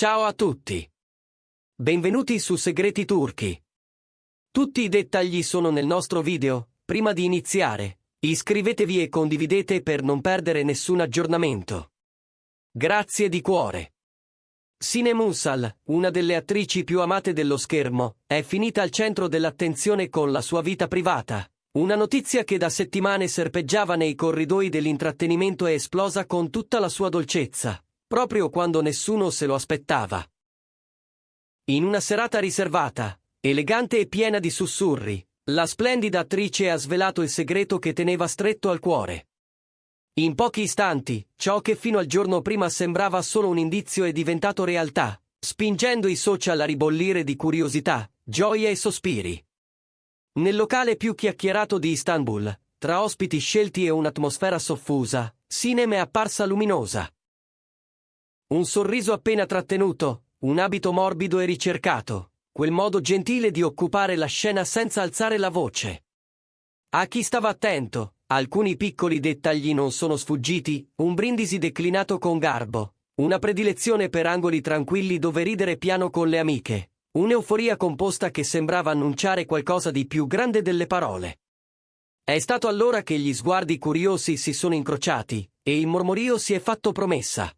Ciao a tutti. Benvenuti su Segreti Turchi. Tutti i dettagli sono nel nostro video. Prima di iniziare, iscrivetevi e condividete per non perdere nessun aggiornamento. Grazie di cuore. Sinem Ünsal, una delle attrici più amate dello schermo, è finita al centro dell'attenzione con la sua vita privata. Una notizia che da settimane serpeggiava nei corridoi dell'intrattenimento è esplosa con tutta la sua dolcezza, proprio quando nessuno se lo aspettava. In una serata riservata, elegante e piena di sussurri, la splendida attrice ha svelato il segreto che teneva stretto al cuore. In pochi istanti, ciò che fino al giorno prima sembrava solo un indizio è diventato realtà, spingendo i social a ribollire di curiosità, gioia e sospiri. Nel locale più chiacchierato di Istanbul, tra ospiti scelti e un'atmosfera soffusa, Sinem è apparsa luminosa. Un sorriso appena trattenuto, un abito morbido e ricercato, quel modo gentile di occupare la scena senza alzare la voce. A chi stava attento, alcuni piccoli dettagli non sono sfuggiti, un brindisi declinato con garbo, una predilezione per angoli tranquilli dove ridere piano con le amiche, un'euforia composta che sembrava annunciare qualcosa di più grande delle parole. È stato allora che gli sguardi curiosi si sono incrociati, e il mormorio si è fatto promessa.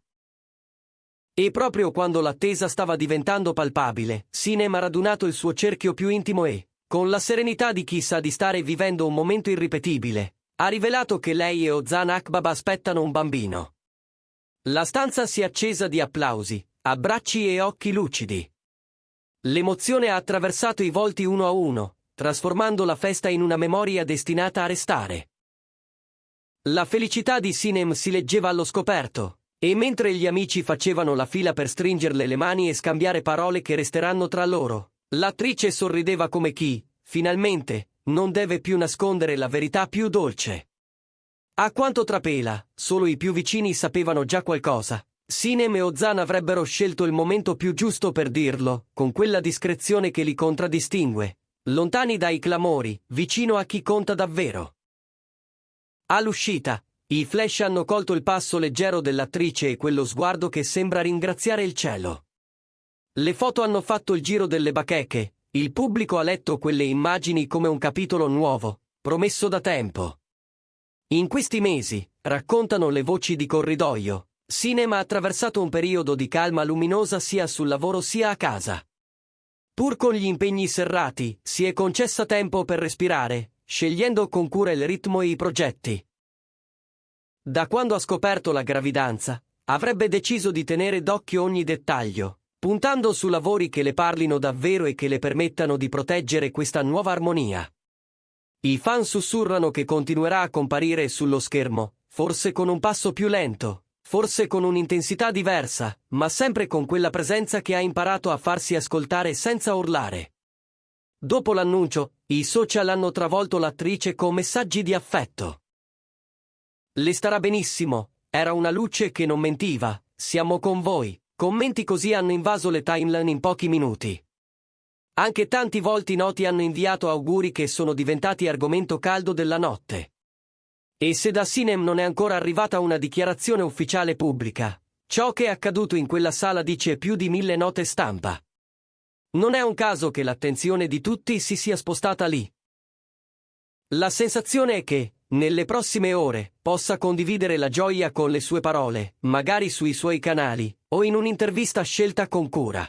E proprio quando l'attesa stava diventando palpabile, Sinem ha radunato il suo cerchio più intimo e, con la serenità di chi sa di stare vivendo un momento irripetibile, ha rivelato che lei e Ozan Akbaba aspettano un bambino. La stanza si è accesa di applausi, abbracci e occhi lucidi. L'emozione ha attraversato i volti uno a uno, trasformando la festa in una memoria destinata a restare. La felicità di Sinem si leggeva allo scoperto, e mentre gli amici facevano la fila per stringerle le mani e scambiare parole che resteranno tra loro, l'attrice sorrideva come chi, finalmente, non deve più nascondere la verità più dolce. A quanto trapela, solo i più vicini sapevano già qualcosa. Sinem e Ozan avrebbero scelto il momento più giusto per dirlo, con quella discrezione che li contraddistingue, lontani dai clamori, vicino a chi conta davvero. All'uscita, i flash hanno colto il passo leggero dell'attrice e quello sguardo che sembra ringraziare il cielo. Le foto hanno fatto il giro delle bacheche, il pubblico ha letto quelle immagini come un capitolo nuovo, promesso da tempo. In questi mesi, raccontano le voci di corridoio, Sinem ha attraversato un periodo di calma luminosa sia sul lavoro sia a casa. Pur con gli impegni serrati, si è concessa tempo per respirare, scegliendo con cura il ritmo e i progetti. Da quando ha scoperto la gravidanza, avrebbe deciso di tenere d'occhio ogni dettaglio, puntando su lavori che le parlino davvero e che le permettano di proteggere questa nuova armonia. I fan sussurrano che continuerà a comparire sullo schermo, forse con un passo più lento, forse con un'intensità diversa, ma sempre con quella presenza che ha imparato a farsi ascoltare senza urlare. Dopo l'annuncio, i social hanno travolto l'attrice con messaggi di affetto. Le starà benissimo, era una luce che non mentiva, siamo con voi. Commenti così hanno invaso le timeline in pochi minuti. Anche tanti volti noti hanno inviato auguri che sono diventati argomento caldo della notte. E se da Sinem non è ancora arrivata una dichiarazione ufficiale pubblica, ciò che è accaduto in quella sala dice più di 1000 note stampa. Non è un caso che l'attenzione di tutti si sia spostata lì. La sensazione è che, nelle prossime ore, possa condividere la gioia con le sue parole, magari sui suoi canali, o in un'intervista scelta con cura.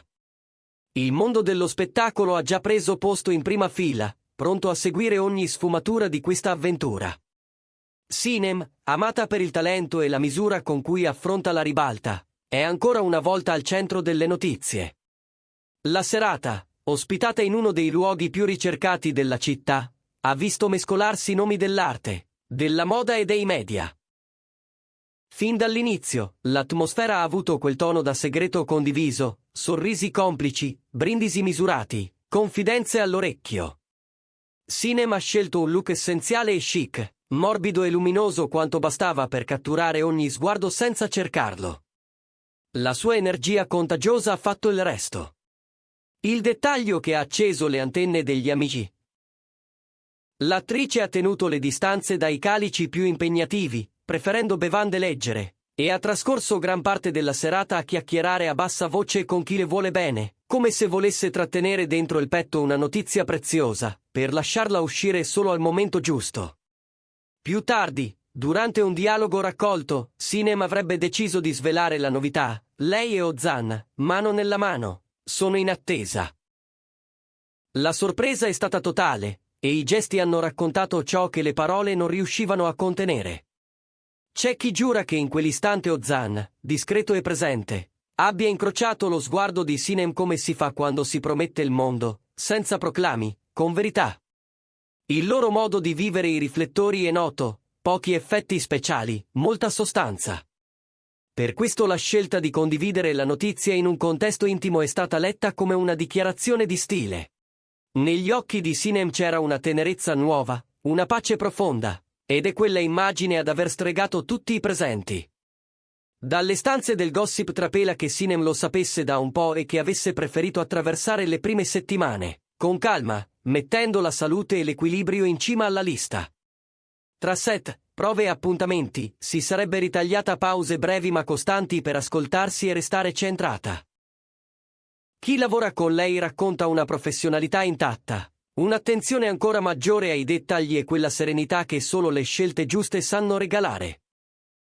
Il mondo dello spettacolo ha già preso posto in prima fila, pronto a seguire ogni sfumatura di questa avventura. Sinem, amata per il talento e la misura con cui affronta la ribalta, è ancora una volta al centro delle notizie. La serata, ospitata in uno dei luoghi più ricercati della città, ha visto mescolarsi nomi dell'arte, della moda e dei media. Fin dall'inizio, l'atmosfera ha avuto quel tono da segreto condiviso, sorrisi complici, brindisi misurati, confidenze all'orecchio. Sinem ha scelto un look essenziale e chic, morbido e luminoso quanto bastava per catturare ogni sguardo senza cercarlo. La sua energia contagiosa ha fatto il resto. Il dettaglio che ha acceso le antenne degli amici. L'attrice ha tenuto le distanze dai calici più impegnativi, preferendo bevande leggere, E ha trascorso gran parte della serata a chiacchierare a bassa voce con chi le vuole bene, come se volesse trattenere dentro il petto una notizia preziosa, per lasciarla uscire solo al momento giusto. Più tardi, durante un dialogo raccolto, Sinem avrebbe deciso di svelare la novità. Lei e Ozan, mano nella mano, sono in attesa. La sorpresa è stata totale, e i gesti hanno raccontato ciò che le parole non riuscivano a contenere. C'è chi giura che in quell'istante Ozan, discreto e presente, abbia incrociato lo sguardo di Sinem come si fa quando si promette il mondo, senza proclami, con verità. Il loro modo di vivere i riflettori è noto, pochi effetti speciali, molta sostanza. Per questo la scelta di condividere la notizia in un contesto intimo è stata letta come una dichiarazione di stile. Negli occhi di Sinem c'era una tenerezza nuova, una pace profonda, ed è quella immagine ad aver stregato tutti i presenti. Dalle stanze del gossip trapela che Sinem lo sapesse da un po' e che avesse preferito attraversare le prime settimane, con calma, mettendo la salute e l'equilibrio in cima alla lista. Tra set, prove e appuntamenti, si sarebbe ritagliata pause brevi ma costanti per ascoltarsi e restare centrata. Chi lavora con lei racconta una professionalità intatta, un'attenzione ancora maggiore ai dettagli e quella serenità che solo le scelte giuste sanno regalare.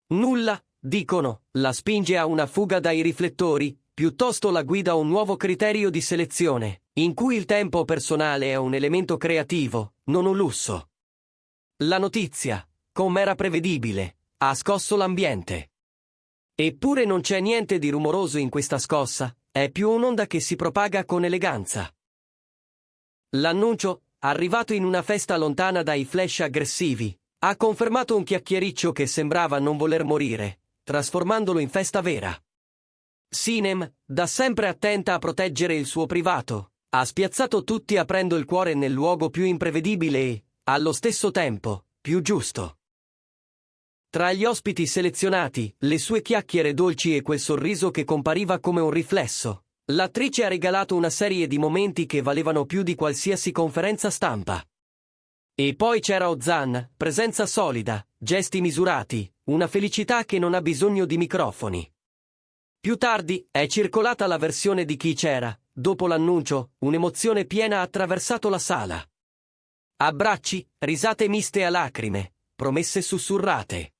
Nulla, dicono, la spinge a una fuga dai riflettori, piuttosto la guida a un nuovo criterio di selezione, in cui il tempo personale è un elemento creativo, non un lusso. La notizia, come era prevedibile, ha scosso l'ambiente. Eppure non c'è niente di rumoroso in questa scossa, è più un'onda che si propaga con eleganza. L'annuncio, arrivato in una festa lontana dai flash aggressivi, ha confermato un chiacchiericcio che sembrava non voler morire, trasformandolo in festa vera. Sinem, da sempre attenta a proteggere il suo privato, ha spiazzato tutti aprendo il cuore nel luogo più imprevedibile e, allo stesso tempo, più giusto. Tra gli ospiti selezionati, le sue chiacchiere dolci e quel sorriso che compariva come un riflesso, l'attrice ha regalato una serie di momenti che valevano più di qualsiasi conferenza stampa. E poi c'era Ozan, presenza solida, gesti misurati, una felicità che non ha bisogno di microfoni. Più tardi, è circolata la versione di chi c'era, dopo l'annuncio, un'emozione piena ha attraversato la sala. Abbracci, risate miste a lacrime, promesse sussurrate.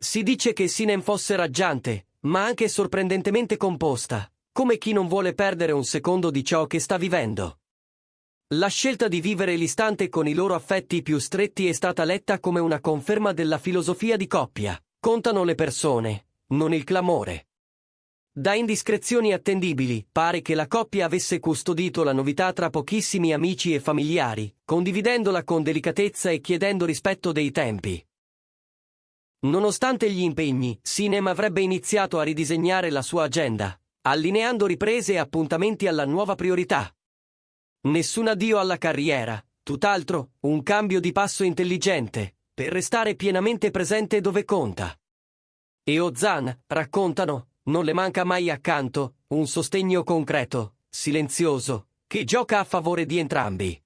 Si dice che Sinem fosse raggiante, ma anche sorprendentemente composta, come chi non vuole perdere un secondo di ciò che sta vivendo. La scelta di vivere l'istante con i loro affetti più stretti è stata letta come una conferma della filosofia di coppia. Contano le persone, non il clamore. Da indiscrezioni attendibili, pare che la coppia avesse custodito la novità tra pochissimi amici e familiari, condividendola con delicatezza e chiedendo rispetto dei tempi. Nonostante gli impegni, Sinem avrebbe iniziato a ridisegnare la sua agenda, allineando riprese e appuntamenti alla nuova priorità. Nessun addio alla carriera, tutt'altro, un cambio di passo intelligente, per restare pienamente presente dove conta. E Ozan, raccontano, non le manca mai accanto, un sostegno concreto, silenzioso, che gioca a favore di entrambi.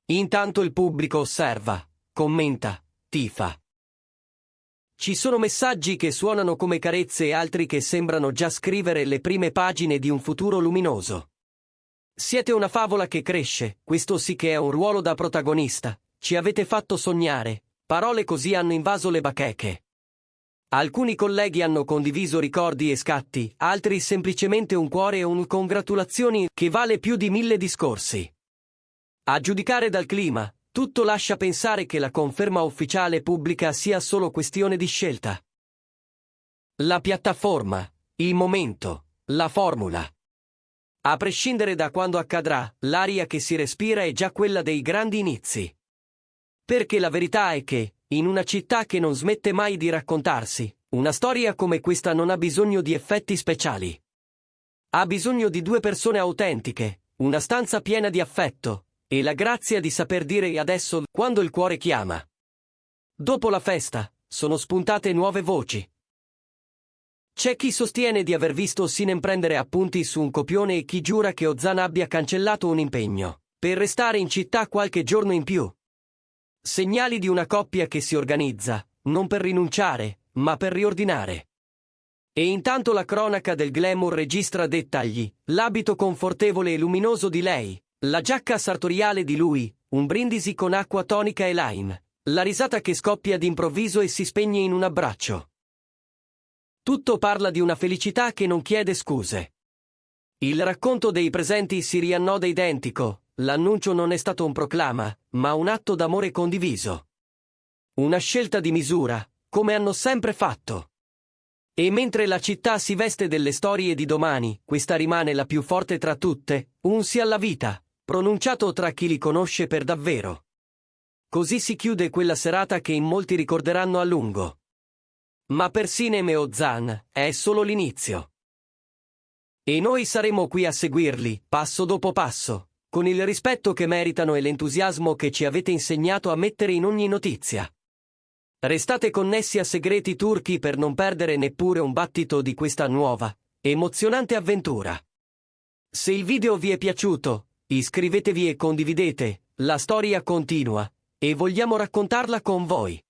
Intanto il pubblico osserva, commenta, tifa. Ci sono messaggi che suonano come carezze e altri che sembrano già scrivere le prime pagine di un futuro luminoso. Siete una favola che cresce, questo sì che è un ruolo da protagonista, ci avete fatto sognare, parole così hanno invaso le bacheche. Alcuni colleghi hanno condiviso ricordi e scatti, altri semplicemente un cuore e un congratulazioni che vale più di 1000 discorsi. A giudicare dal clima, tutto lascia pensare che la conferma ufficiale pubblica sia solo questione di scelta. La piattaforma, il momento, la formula. A prescindere da quando accadrà, l'aria che si respira è già quella dei grandi inizi. Perché la verità è che, in una città che non smette mai di raccontarsi, una storia come questa non ha bisogno di effetti speciali. Ha bisogno di due persone autentiche, una stanza piena di affetto, e la grazia di saper dire adesso quando il cuore chiama. Dopo la festa, sono spuntate nuove voci. C'è chi sostiene di aver visto Sinem prendere appunti su un copione e chi giura che Ozan abbia cancellato un impegno, per restare in città qualche giorno in più. Segnali di una coppia che si organizza, non per rinunciare, ma per riordinare. E intanto la cronaca del glamour registra dettagli: l'abito confortevole e luminoso di lei, la giacca sartoriale di lui, un brindisi con acqua tonica e lime, la risata che scoppia d'improvviso e si spegne in un abbraccio. Tutto parla di una felicità che non chiede scuse. Il racconto dei presenti si riannoda identico: l'annuncio non è stato un proclama, ma un atto d'amore condiviso. Una scelta di misura, come hanno sempre fatto. E mentre la città si veste delle storie di domani, questa rimane la più forte tra tutte, un sì alla vita, pronunciato tra chi li conosce per davvero. Così si chiude quella serata che in molti ricorderanno a lungo. Ma per Sinem e Ozan è solo l'inizio. E noi saremo qui a seguirli, passo dopo passo, con il rispetto che meritano e l'entusiasmo che ci avete insegnato a mettere in ogni notizia. Restate connessi a Segreti Turchi per non perdere neppure un battito di questa nuova, emozionante avventura. Se il video vi è piaciuto, iscrivetevi e condividete, la storia continua, e vogliamo raccontarla con voi.